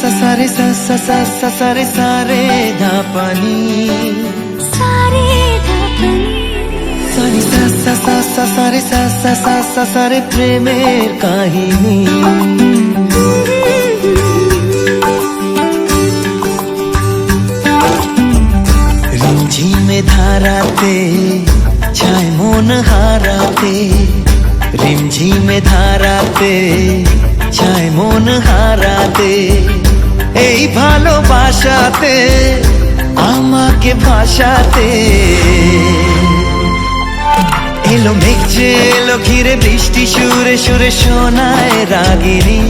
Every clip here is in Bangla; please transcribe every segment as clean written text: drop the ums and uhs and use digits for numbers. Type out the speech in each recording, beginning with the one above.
सा सा रे सा सा सा सा सा रे सा रे धा पानी सारी सा सा सा सा सा रे सा सा सा सा सा रे प्रेमेर काहिनी रिमझिमे धाराते छाय मन हाराते रिमझिमे धाराते छाय मन हाराते এই ভালোবাসাতে আমাকে ভাসাতে এলো মেঘ যে এলো ঘিরে বৃষ্টি সুরে সুরে শোনায় রাগিনী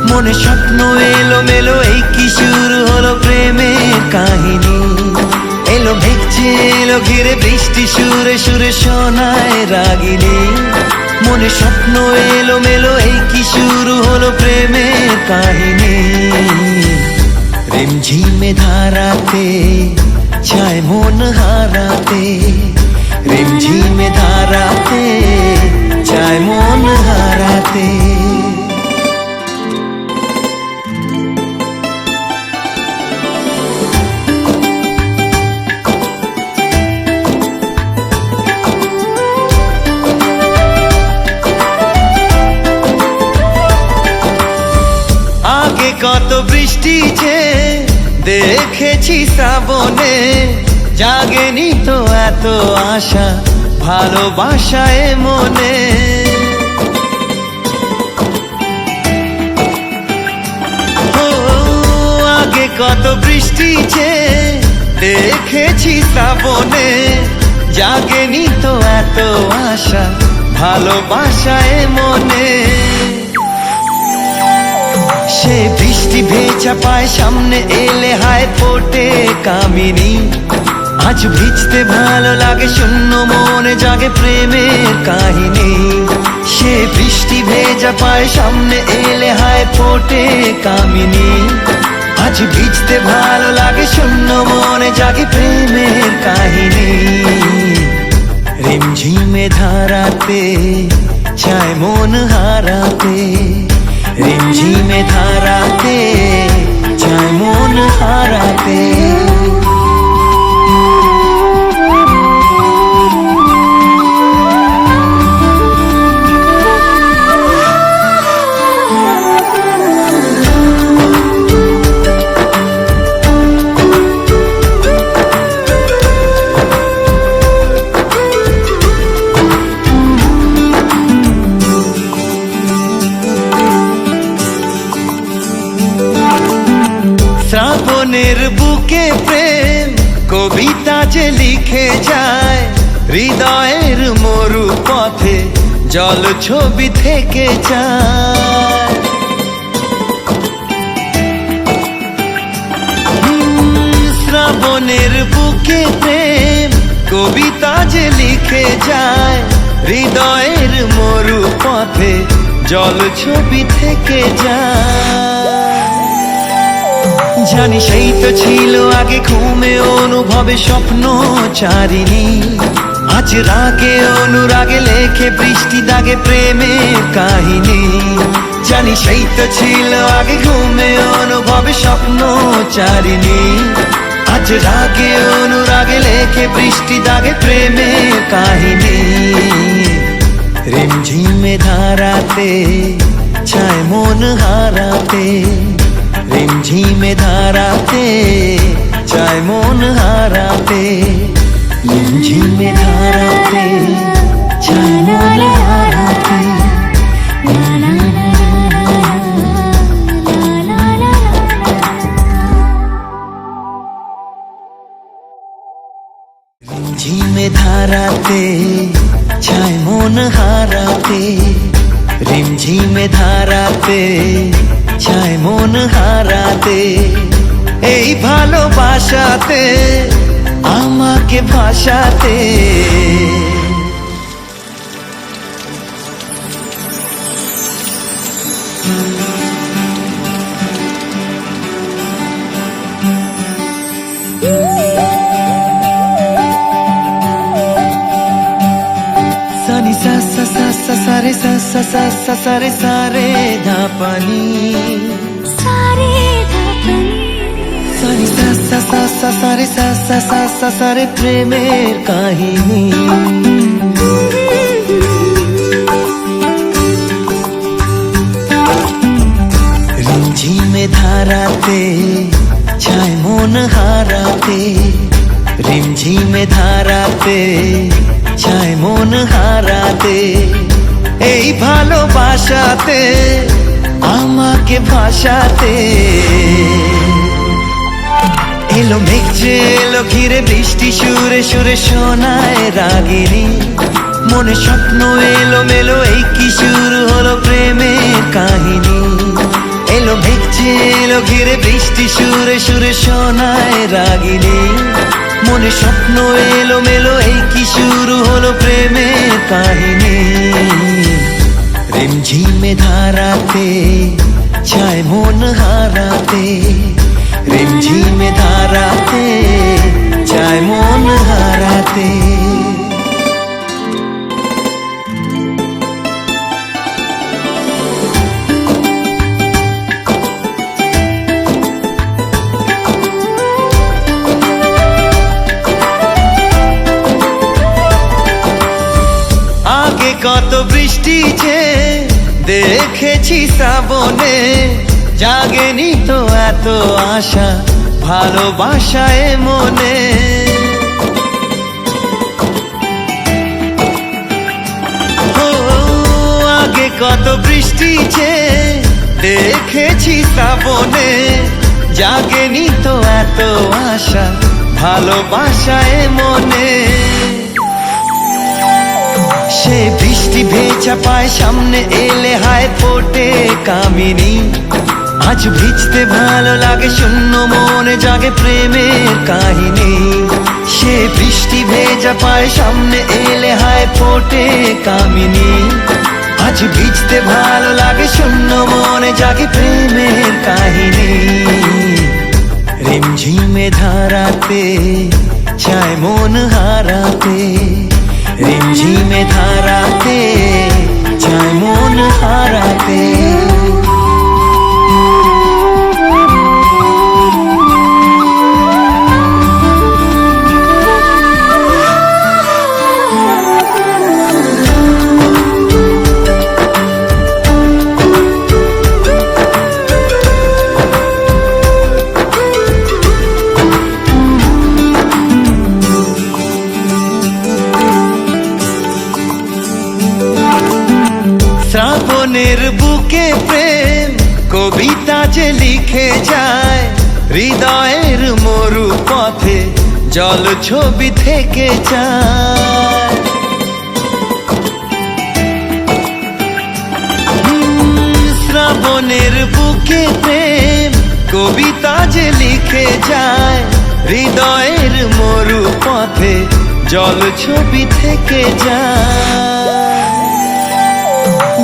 মনে স্বপ্ন এলো মেলো এই কি শুরু হলো প্রেমের কাহিনী এলো মেঘ যে এলো ঘিরে বৃষ্টি সুরে সুরে শোনায় রাগিনী মনে স্বপ্ন এলো মেলো এই কি শুরু হলো প্রেমের কাহিনী रिमझिमे धाराते छाय मन हाराते रिमझिमे धाराते छाय मन हाराते आगे कत बृष्टि जे দেখেছি শ্রাবণে জাগেনি তো এত আশা ভালোবাসায় মনে ও আগে কত বৃষ্টি যে দেখেছি শ্রাবণে জাগেনি তো এত আশা ভালোবাসায় মনে সে বৃষ্টি ভেজা পায় সামনে এলে হায় ফোটে কামিনী আজ ভিজতে ভালো লাগে শূন্য মনে জাগে প্রেমের কাহিনী সে বৃষ্টি ভেজা পায় সামনে এলে হায় ফোটে কামিনী আজ ভিজতে ভালো লাগে শূন্য মনে জাগে প্রেমের কাহিনী রিমঝিমে ধারাতে ছায় মন হারাতে रिमझिमे धाराते छाय मन हाराते শ্রাবণের বুকে প্রেম কবিতা যে লিখে যায় হৃদয়ের মরু পথে জল ছবি থেকে যায় শ্রাবণের বুকে প্রেম কবিতা যে লিখে যায় হৃদয়ের মরু পথে জল ছবি থেকে যায় জানি সেই তো ছিল আগে ঘুমে অনুভবে স্বপ্ন চারিণী আজ রাগে অনুরাগে লেখে বৃষ্টি দাগে প্রেমের কাহিনী জানি সেই তো ছিল আগে ঘুমে অনুভবে স্বপ্ন চারিণী আজ রাগে অনুরাগে লেখে বৃষ্টি দাগে প্রেমের কাহিনী रिमझिमे धाराते छाय मन हाराते रिमझिमे धाराते छाय मन हाराते रिमझिमे धाराते छाय मन हाराते रिमझिमे धाराते छाय मन हाराते रिमझिमे धाराते छाय मन हाराते এই ভালোবাসাতে আমাকে ভাসাতে सानी सा सा सा सा सा रे सा सा सा सा सा रे सा रे धा पानी सा रे धा সা সা সা সা রে সা সা সা সা সা রে প্রেমের কাহিনী। রিমঝিমে ধারাতে চায় মন হারাতে, রিমঝিমে ধারাতে চায় মন হারাতে, এই ভালোবাসাতে আমাকে ভাসাতে। এলো মেঘ যে এলো ঘিরে বৃষ্টি সুরে সুরে শোনায় রাগিনী, মনে স্বপ্ন এলো মেলো এই কি শুরু হলো প্রেমের কাহিনী। এলো মেঘ যে এলো ঘিরে বৃষ্টি সুরে সুরে শোনায় রাগিনী, মনে স্বপ্ন এলো মেলো এই কি শুরু হলো প্রেমের কাহিনী। রিমঝিমে ধারাতে চায় মন হারাতে, রিমঝিমে ধারাতে চায় মন হারাতে। আগে কত বৃষ্টি যে দেখেছি শ্রাবণে, জাগেনি তো এত আশা ভালোবাসায় মনে। ও আগে কত বৃষ্টি যে দেখেছি শ্রাবণে, জাগেনি তো এত আশা ভালোবাসায় মনে। সে বৃষ্টি ভেজা পায় সামনে এলে হায় ফোটে কামিনী, আজ ভিজতে ভালো লাগে শূন্য মনে জাগে প্রেমের কাহিনী। সে বৃষ্টি ভেজা পায় সামনে এলে হায় ফোটে কামিনী, আজ ভিজতে ভালো লাগে শূন্য মনে জাগে প্রেমের কাহিনী। রিমঝিমে ধারাতে চায় মন হারাতে, রিমঝিমে ধারাতে চায় মন হারাতে। শ্রাবণের বুকে প্রেম কবিতা যে লিখে যায়, হৃদয়ের মরু পথে জল ছবি থেকে যায়। শ্রাবণের বুকে প্রেম কবিতা যে লিখে যায়, হৃদয়ের মরু পথে জল ছবি থেকে যায়।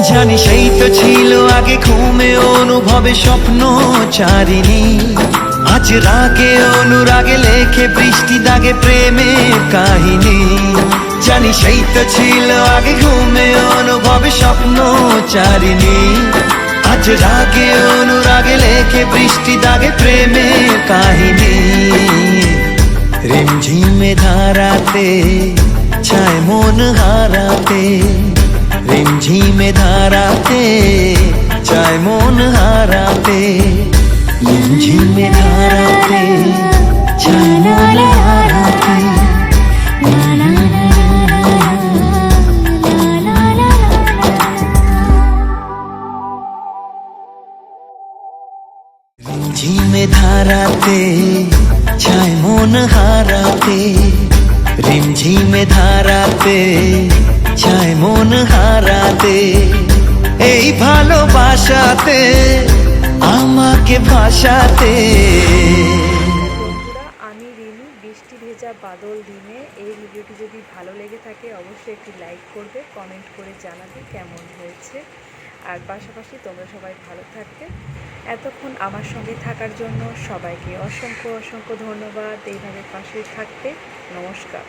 জানি সেই তো ছিল আগে ঘুমে অনুভবে স্বপ্ন চারিণী, আজ রাগে অনুরাগে লেখে বৃষ্টি দাগে প্রেমের কাহিনী। জানি সেই তো ছিল আগে ঘুমে অনুভবে স্বপ্ন চারিণী, আজ রাগে অনুরাগে লেখে বৃষ্টি দাগে প্রেমের কাহিনী। রিমঝিমে ধারাতে চায় মন হারাতে, রিমঝিমে ধারাতে চায় মন হারাতে, রিমঝিমে ধারাতে চায় মন হারাতে। রিমঝিমে ধারাতে চায় মন হারাতে, রিমঝিমে ধারাতে চায় মন হারাতে, এই ভালোবাসাতে আমাকে ভাসাতে। আমি রিমি, বৃষ্টি ভেজা বাদল দিনে। এই ভিডিওটি যদি ভালো লেগে থাকে অবশ্যই একটি লাইক করবে, কমেন্ট করে জানাবে কেমন হয়েছে। আর পাশাপাশি তোমরা সবাই ভালো থাকবে। এতক্ষণ আমার সঙ্গে থাকার জন্য সবাইকে অসংখ্য অসংখ্য ধন্যবাদ। এইভাবে পাশে থাকতে। নমস্কার।